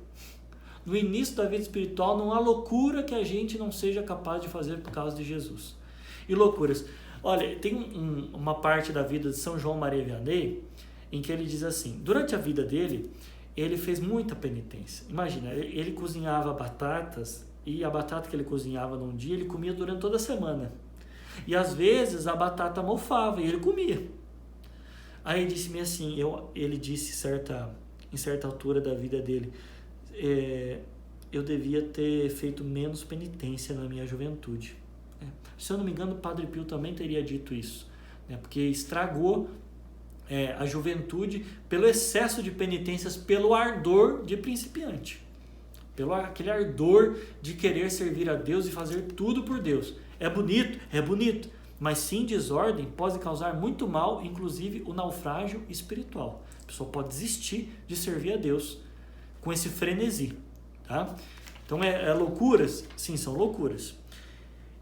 No início da vida espiritual não há loucura que a gente não seja capaz de fazer por causa de Jesus. E loucuras. Olha, tem uma parte da vida de São João Maria Vianney em que ele diz assim, durante a vida dele, ele fez muita penitência. Imagina, ele cozinhava batatas e a batata que ele cozinhava num dia, ele comia durante toda a semana. E às vezes a batata mofava e ele comia. Aí ele disse-me assim, ele disse em certa altura da vida dele, eu devia ter feito menos penitência na minha juventude. Se eu não me engano, o Padre Pio também teria dito isso, né? Porque estragou a juventude pelo excesso de penitências, pelo ardor de principiante, pelo aquele ardor de querer servir a Deus e fazer tudo por Deus. É bonito, mas sim desordem pode causar muito mal, inclusive o naufrágio espiritual. A pessoa pode desistir de servir a Deus com esse frenesi. Tá? Então, loucuras? Sim, são loucuras.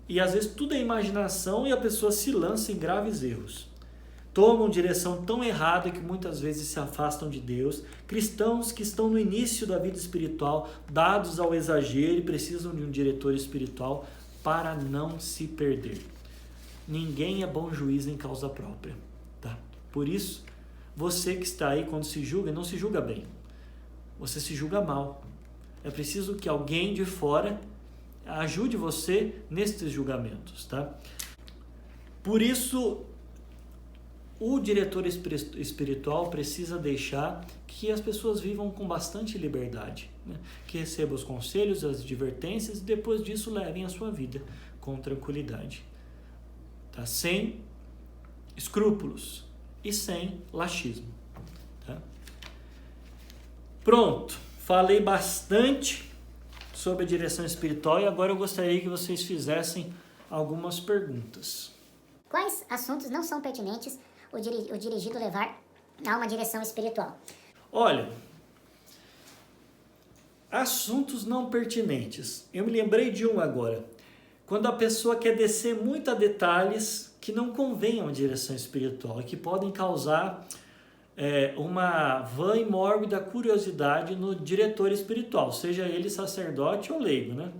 E às vezes tudo é imaginação e a pessoa se lança em graves erros. Tomam direção tão errada que muitas vezes se afastam de Deus. Cristãos que estão no início da vida espiritual, dados ao exagero e precisam de um diretor espiritual para não se perder. Ninguém é bom juiz em causa própria. Tá? Por isso, você que está aí quando se julga, não se julga bem. Você se julga mal. É preciso que alguém de fora ajude você nestes julgamentos. Tá? Por isso, o diretor espiritual precisa deixar que as pessoas vivam com bastante liberdade, né? Que recebam os conselhos, as advertências e depois disso levem a sua vida com tranquilidade. Tá? Sem escrúpulos e sem laxismo. Tá? Pronto, falei bastante sobre a direção espiritual e agora eu gostaria que vocês fizessem algumas perguntas. Quais assuntos não são pertinentes o dirigido levar a uma direção espiritual? Olha, assuntos não pertinentes. Eu me lembrei de um agora. Quando a pessoa quer descer muito a detalhes que não convenham à direção espiritual e que podem causar uma vã e mórbida curiosidade no diretor espiritual, seja ele sacerdote ou leigo, né?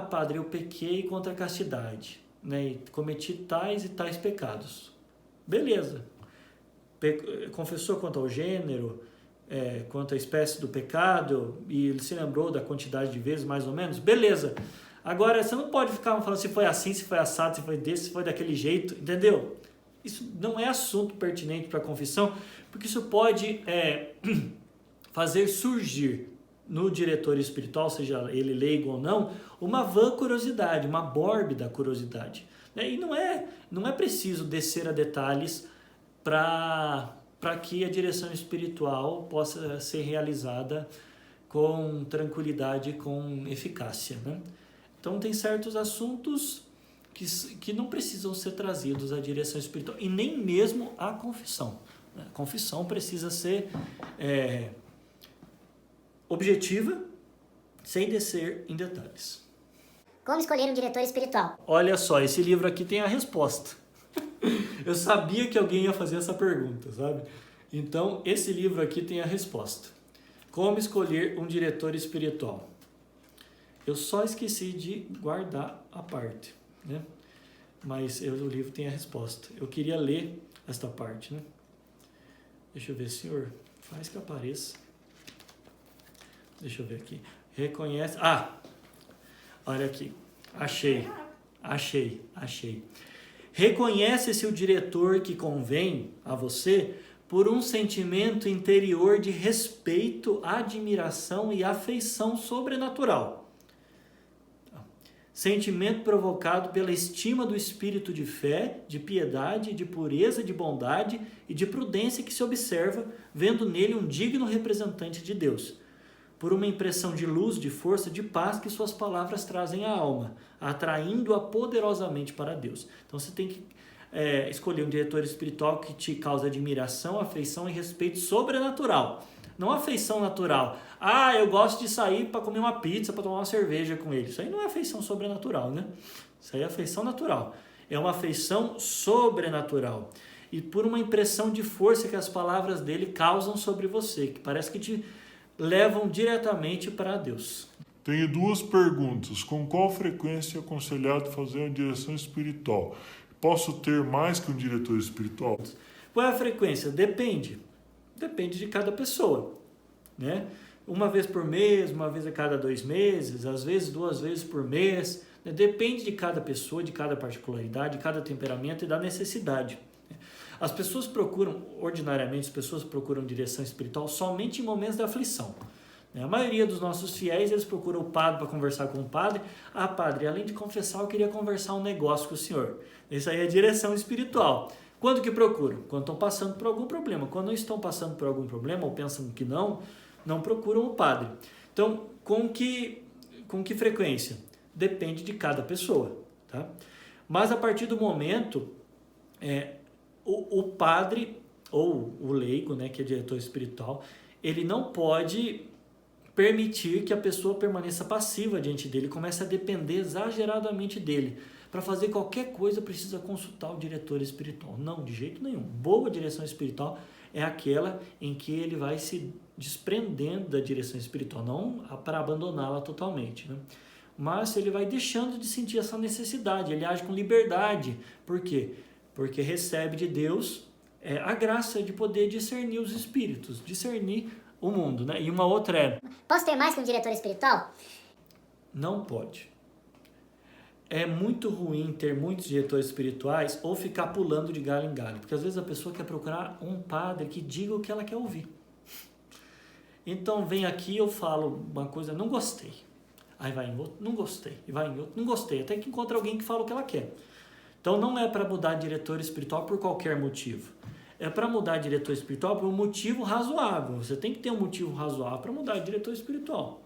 Padre, eu pequei contra a castidade, né? E cometi tais e tais pecados. Beleza. Confessou quanto ao gênero, quanto à espécie do pecado, e ele se lembrou da quantidade de vezes, mais ou menos, beleza. Agora, você não pode ficar falando se foi assim, se foi assado, se foi desse, se foi daquele jeito, entendeu? Isso não é assunto pertinente para a confissão, porque isso pode fazer surgir no diretor espiritual, seja ele leigo ou não, uma vã curiosidade, uma mórbida curiosidade. E não é preciso descer a detalhes para que a direção espiritual possa ser realizada com tranquilidade, com eficácia, né? Então tem certos assuntos que não precisam ser trazidos à direção espiritual, e nem mesmo à confissão. A confissão precisa ser objetiva, sem descer em detalhes. Como escolher um diretor espiritual? Olha só, esse livro aqui tem a resposta. Eu sabia que alguém ia fazer essa pergunta, sabe? Então, esse livro aqui tem a resposta. Como escolher um diretor espiritual? Eu só esqueci de guardar a parte, né? Mas o livro tem a resposta. Eu queria ler esta parte, né? Deixa eu ver, senhor. Faz que apareça. Deixa eu ver aqui. Reconhece... olha aqui. Achei. Reconhece-se o diretor que convém a você por um sentimento interior de respeito, admiração e afeição sobrenatural. Sentimento provocado pela estima do espírito de fé, de piedade, de pureza, de bondade e de prudência que se observa, vendo nele um digno representante de Deus. Por uma impressão de luz, de força, de paz que suas palavras trazem à alma, atraindo-a poderosamente para Deus. Então você tem que escolher um diretor espiritual que te causa admiração, afeição e respeito sobrenatural. Não afeição natural. Eu gosto de sair para comer uma pizza, para tomar uma cerveja com ele. Isso aí não é afeição sobrenatural, né? Isso aí é afeição natural. É uma afeição sobrenatural. E por uma impressão de força que as palavras dele causam sobre você, que parece que te levam diretamente para Deus. Tenho 2 perguntas. Com qual frequência é aconselhado fazer uma direção espiritual? Posso ter mais que um diretor espiritual? Qual é a frequência? Depende de cada pessoa, né? Uma vez por mês, uma vez a cada 2 meses, às vezes 2 vezes por mês, né? Depende de cada pessoa, de cada particularidade, de cada temperamento e da necessidade. As pessoas ordinariamente as pessoas procuram direção espiritual somente em momentos de aflição. A maioria dos nossos fiéis, eles procuram o padre para conversar com o padre. Padre, além de confessar, eu queria conversar um negócio com o senhor. Isso aí é direção espiritual. Quando que procuram? Quando estão passando por algum problema. Quando não estão passando por algum problema ou pensam que não procuram o padre. Então, com que frequência? Depende de cada pessoa, tá? Mas a partir do momento, o padre ou o leigo, né, que é diretor espiritual, ele não pode permitir que a pessoa permaneça passiva diante dele, comece a depender exageradamente dele. Para fazer qualquer coisa precisa consultar o diretor espiritual. Não, de jeito nenhum. Boa direção espiritual é aquela em que ele vai se desprendendo da direção espiritual, não para abandoná-la totalmente, né? Mas ele vai deixando de sentir essa necessidade, ele age com liberdade. Por quê? Porque recebe de Deus a graça de poder discernir os espíritos, discernir o mundo, né? E uma outra é... Posso ter mais que um diretor espiritual? Não pode. É muito ruim ter muitos diretores espirituais ou ficar pulando de galho em galho, porque às vezes a pessoa quer procurar um padre que diga o que ela quer ouvir. Então vem aqui, eu falo uma coisa, não gostei. Aí vai em outro, não gostei. E vai em outro, não gostei. Até que encontra alguém que fala o que ela quer. Então não é para mudar de diretor espiritual por qualquer motivo. É para mudar de diretor espiritual por um motivo razoável. Você tem que ter um motivo razoável para mudar de diretor espiritual.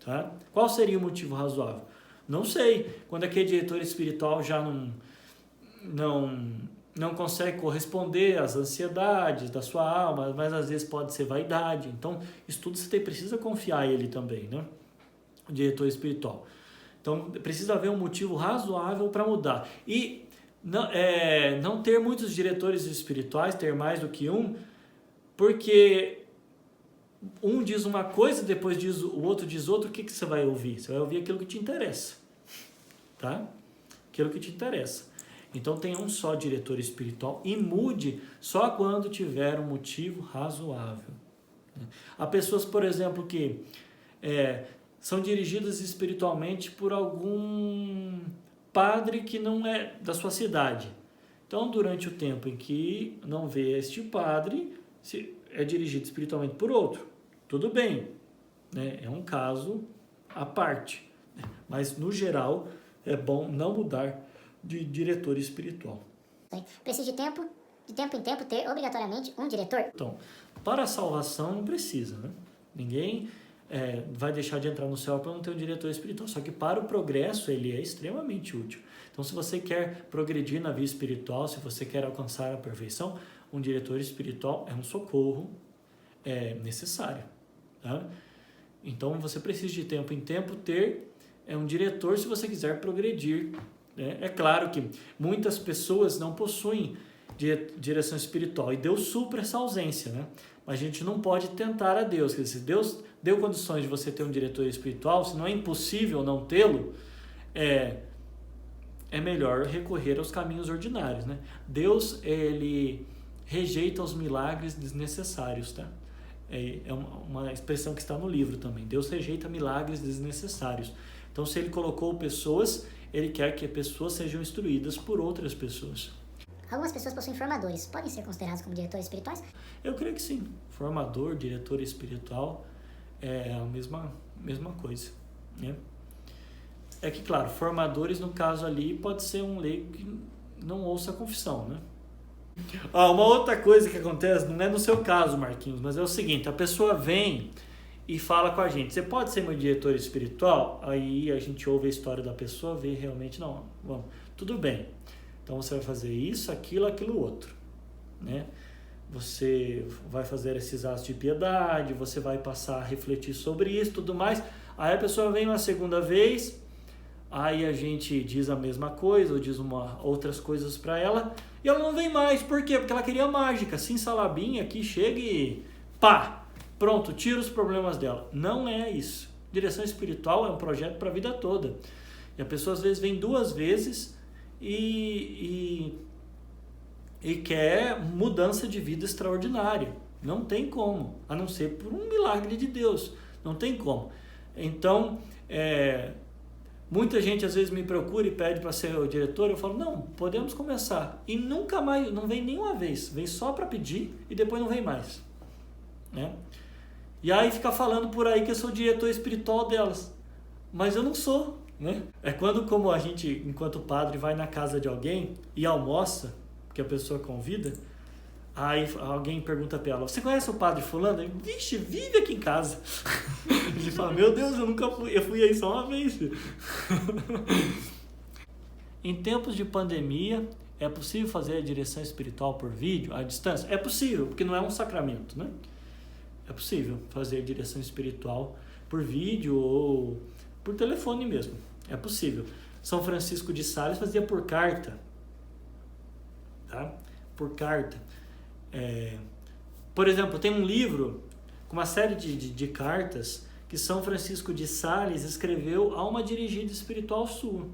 Tá? Qual seria o motivo razoável? Não sei. Quando aquele diretor espiritual já não consegue corresponder às ansiedades da sua alma, mas às vezes pode ser vaidade. Então, isso tudo você precisa confiar em ele também, né? O diretor espiritual. Então, precisa haver um motivo razoável para mudar. E não ter muitos diretores espirituais, ter mais do que um, porque um diz uma coisa, depois o outro diz outra, o que você vai ouvir? Você vai ouvir aquilo que te interessa, tá? Aquilo que te interessa. Então tenha um só diretor espiritual e mude só quando tiver um motivo razoável, Há pessoas, por exemplo, que são dirigidas espiritualmente por algum padre que não é da sua cidade. Então, durante o tempo em que não vê este padre, é dirigido espiritualmente por outro. Tudo bem, né? É um caso à parte. Né? Mas, no geral, é bom não mudar de diretor espiritual. Precisa de tempo em tempo, ter obrigatoriamente um diretor? Então, para a salvação não precisa, né? Ninguém vai deixar de entrar no céu para não ter um diretor espiritual. Só que para o progresso ele é extremamente útil. Então, se você quer progredir na vida espiritual, se você quer alcançar a perfeição, um diretor espiritual é um socorro necessário. Tá? Então, você precisa de tempo em tempo ter um diretor se você quiser progredir. Né? É claro que muitas pessoas não possuem direção espiritual e Deus supra essa ausência, né? Mas a gente não pode tentar a Deus. Quer dizer, se Deus deu condições de você ter um diretor espiritual, se não é impossível não tê-lo, é melhor recorrer aos caminhos ordinários, né? Deus, ele rejeita os milagres desnecessários, tá? É uma expressão que está no livro também. Deus rejeita milagres desnecessários. Então, se ele colocou pessoas, ele quer que pessoas sejam instruídas por outras pessoas. Algumas pessoas possuem formadores. Podem ser considerados como diretores espirituais? Eu creio que sim. Formador, diretor espiritual é a mesma coisa, né? É que, claro, formadores, no caso ali, pode ser um leigo que não ouça a confissão, né? Uma outra coisa que acontece, não é no seu caso, Marquinhos, mas é o seguinte, a pessoa vem e fala com a gente, você pode ser meu diretor espiritual? Aí a gente ouve a história da pessoa, vê realmente, não, vamos, tudo bem. Então você vai fazer isso, aquilo outro, né? Você vai fazer esses atos de piedade, você vai passar a refletir sobre isso, tudo mais. Aí a pessoa vem uma segunda vez, aí a gente diz a mesma coisa, ou diz outras coisas para ela, e ela não vem mais. Por quê? Porque ela queria mágica, assim, salabinha aqui, chega e pá, pronto, tira os problemas dela. Não é isso. Direção espiritual é um projeto para a vida toda. E a pessoa às vezes vem 2 vezes e quer mudança de vida extraordinária. Não tem como, a não ser por um milagre de Deus. Não tem como. Então, muita gente às vezes me procura e pede para ser o diretor. Eu falo, não, podemos começar. E nunca mais, não vem nenhuma vez. Vem só para pedir e depois não vem mais. Né? E aí fica falando por aí que eu sou o diretor espiritual delas. Mas eu não sou. Né? É quando, como a gente, enquanto padre, vai na casa de alguém e almoça, que a pessoa convida, aí alguém pergunta para ela, você conhece o padre fulano? Ele, vixe, vive aqui em casa. Ele fala, meu Deus, eu nunca fui, eu fui aí só uma vez. Em tempos de pandemia, é possível fazer a direção espiritual por vídeo, à distância? É possível, porque não é um sacramento, né? É possível fazer a direção espiritual por vídeo ou por telefone mesmo. É possível. São Francisco de Sales fazia por carta. Tá? Por carta. Por exemplo, tem um livro com uma série de cartas que São Francisco de Sales escreveu a uma dirigida espiritual sua.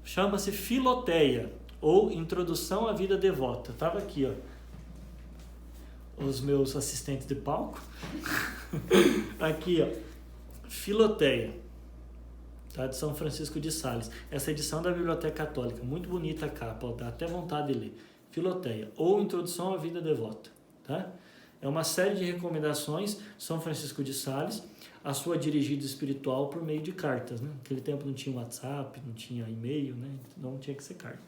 Chama-se Filoteia, ou Introdução à Vida Devota. Estava aqui, ó, os meus assistentes de palco. Aqui, ó, Filoteia. Tá, de São Francisco de Sales. Essa edição da Biblioteca Católica, muito bonita a capa, ó, dá até vontade de ler. Filoteia, ou Introdução à Vida Devota. Tá? É uma série de recomendações, São Francisco de Sales, a sua dirigida espiritual por meio de cartas. Né? Naquele tempo não tinha WhatsApp, não tinha e-mail, né? Então tinha que ser carta.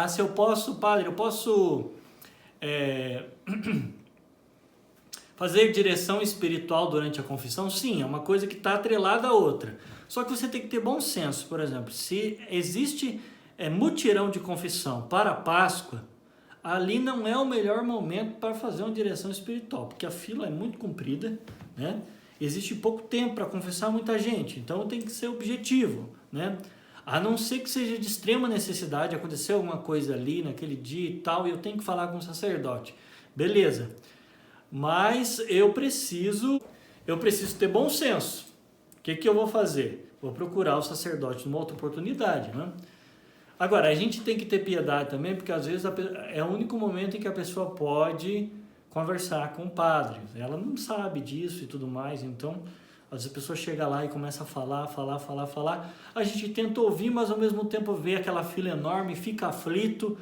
Se eu posso, padre, eu posso fazer direção espiritual durante a confissão? Sim, é uma coisa que está atrelada à outra. Só que você tem que ter bom senso. Por exemplo, se existe mutirão de confissão para a Páscoa, ali não é o melhor momento para fazer uma direção espiritual, porque a fila é muito comprida, né? Existe pouco tempo para confessar muita gente, então tem que ser objetivo, né? A não ser que seja de extrema necessidade, acontecer alguma coisa ali naquele dia e tal, e eu tenho que falar com o sacerdote. Beleza. Mas eu preciso ter bom senso. O que eu vou fazer? Vou procurar o sacerdote numa outra oportunidade, né? Agora, a gente tem que ter piedade também, porque às vezes é o único momento em que a pessoa pode conversar com o padre. Ela não sabe disso e tudo mais, então às vezes a pessoa chega lá e começa a falar. A gente tenta ouvir, mas ao mesmo tempo vê aquela fila enorme, fica aflito,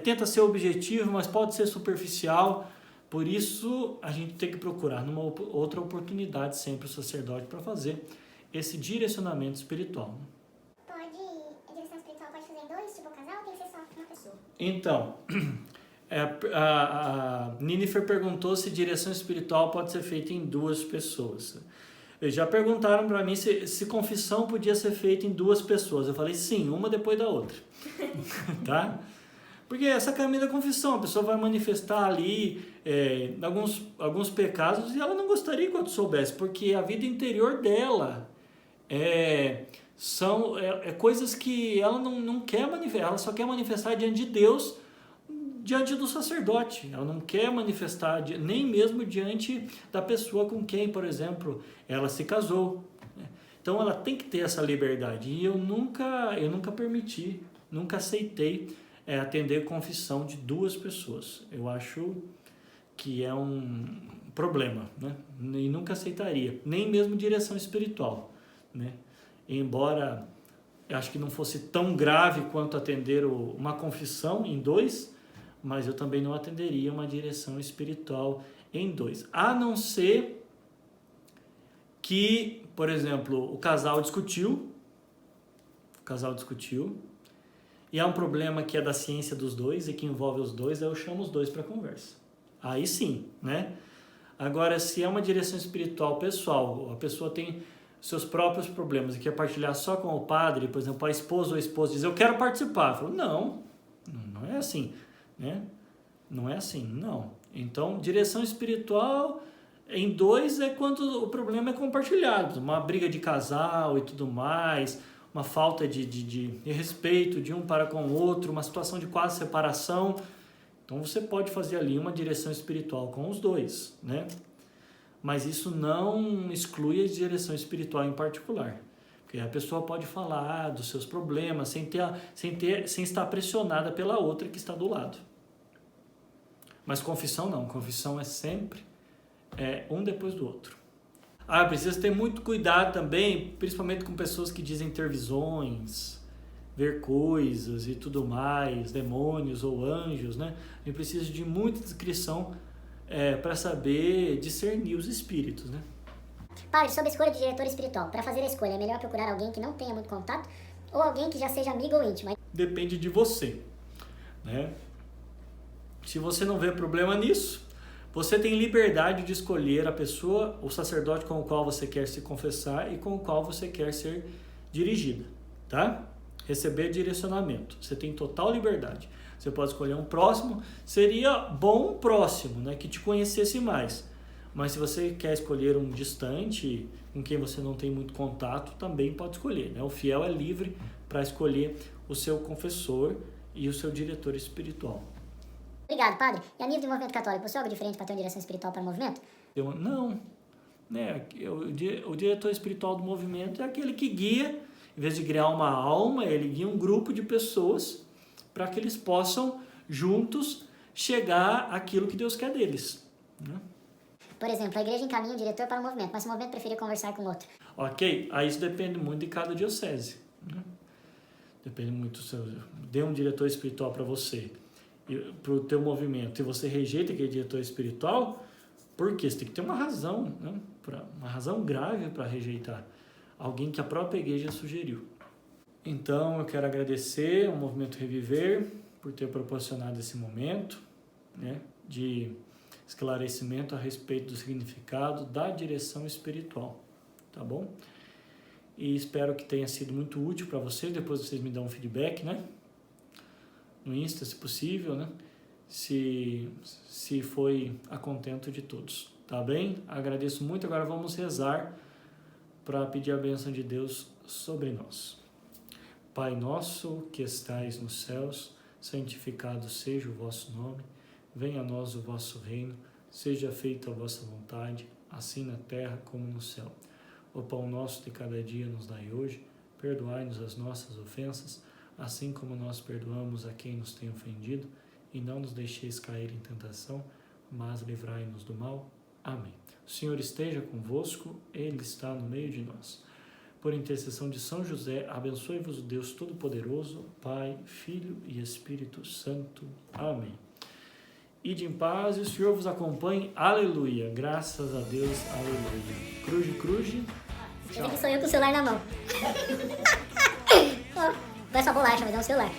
tenta ser objetivo, mas pode ser superficial. Por isso a gente tem que procurar numa outra oportunidade sempre o sacerdote para fazer esse direcionamento espiritual. A direção espiritual pode fazer em dois, tipo casal, ou tem que ser só uma pessoa? Então, a Nínifer perguntou se direção espiritual pode ser feita em duas pessoas. Eles já perguntaram para mim se confissão podia ser feita em duas pessoas. Eu falei sim, uma depois da outra. Tá? Porque essa caminho da confissão, a pessoa vai manifestar ali alguns pecados e ela não gostaria que o outro soubesse, porque a vida interior dela são coisas que ela não quer manifestar, ela só quer manifestar diante de Deus, diante do sacerdote. Ela não quer manifestar nem mesmo diante da pessoa com quem, por exemplo, ela se casou. Então ela tem que ter essa liberdade. E eu nunca permiti, nunca aceitei atender confissão de duas pessoas. Eu acho que é um problema, né? E nunca aceitaria, nem mesmo direção espiritual, né? Embora eu acho que não fosse tão grave quanto atender uma confissão em dois, mas eu também não atenderia uma direção espiritual em dois. A não ser que, por exemplo, o casal discutiu, e há um problema que é da ciência dos dois e que envolve os dois, eu chamo os dois para conversa. Aí sim, né? Agora, se é uma direção espiritual pessoal, a pessoa tem seus próprios problemas e quer partilhar só com o padre, por exemplo, a esposa ou a esposa diz, eu quero participar. Eu falo, não é assim, né? Não é assim, não. Então, direção espiritual em dois é quando o problema é compartilhado, uma briga de casal e tudo mais, uma falta de respeito de um para com o outro, uma situação de quase separação. Então você pode fazer ali uma direção espiritual com os dois, né? Mas isso não exclui a direção espiritual em particular. Porque a pessoa pode falar dos seus problemas sem estar pressionada pela outra que está do lado. Mas confissão não, confissão é sempre um depois do outro. Precisa ter muito cuidado também, principalmente com pessoas que dizem ter visões, ver coisas e tudo mais, demônios ou anjos, né? A gente precisa de muita discrição para saber discernir os espíritos, né? Padre, sobre a escolha de diretor espiritual, para fazer a escolha é melhor procurar alguém que não tenha muito contato ou alguém que já seja amigo ou íntimo? Depende de você, né? Se você não vê problema nisso, você tem liberdade de escolher a pessoa, o sacerdote com o qual você quer se confessar e com o qual você quer ser dirigida, tá? Receber direcionamento. Você tem total liberdade. Você pode escolher um próximo. Seria bom um próximo, né, que te conhecesse mais. Mas se você quer escolher um distante, com quem você não tem muito contato, também pode escolher, né? O fiel é livre para escolher o seu confessor e o seu diretor espiritual. Obrigado, padre. E a nível do movimento católico, você é algo diferente para ter uma direção espiritual para o movimento? Não. Né? O diretor espiritual do movimento é aquele que guia, em vez de criar uma alma, ele guia um grupo de pessoas para que eles possam, juntos, chegar àquilo que Deus quer deles, né? Por exemplo, a igreja encaminha um diretor para o movimento, mas se o movimento preferir conversar com outro. Ok, aí isso depende muito de cada diocese, né? Depende muito, dê um diretor espiritual para você, para o teu movimento, e você rejeita aquele diretor espiritual, por quê? Você tem que ter uma razão, né? Uma razão grave para rejeitar alguém que a própria igreja sugeriu. Então, eu quero agradecer ao Movimento Reviver por ter proporcionado esse momento, né, de esclarecimento a respeito do significado da direção espiritual, tá bom? E espero que tenha sido muito útil para vocês. Depois vocês me dão um feedback, né? No Insta, se possível, né? Se foi a contento de todos, tá bem? Agradeço muito. Agora vamos rezar para pedir a bênção de Deus sobre nós. Pai nosso que estais nos céus, santificado seja o vosso nome. Venha a nós o vosso reino, seja feita a vossa vontade, assim na terra como no céu. O pão nosso de cada dia nos dai hoje, perdoai-nos as nossas ofensas, assim como nós perdoamos a quem nos tem ofendido, e não nos deixeis cair em tentação, mas livrai-nos do mal. Amém. O Senhor esteja convosco, Ele está no meio de nós. Por intercessão de São José, abençoe-vos o Deus Todo-Poderoso, Pai, Filho e Espírito Santo. Amém. Ide em paz e o Senhor vos acompanhe. Aleluia. Graças a Deus. Aleluia. Cruze, cruze. Tchau. Sou eu com o celular na mão. Não é só bolacha, mas é um celular.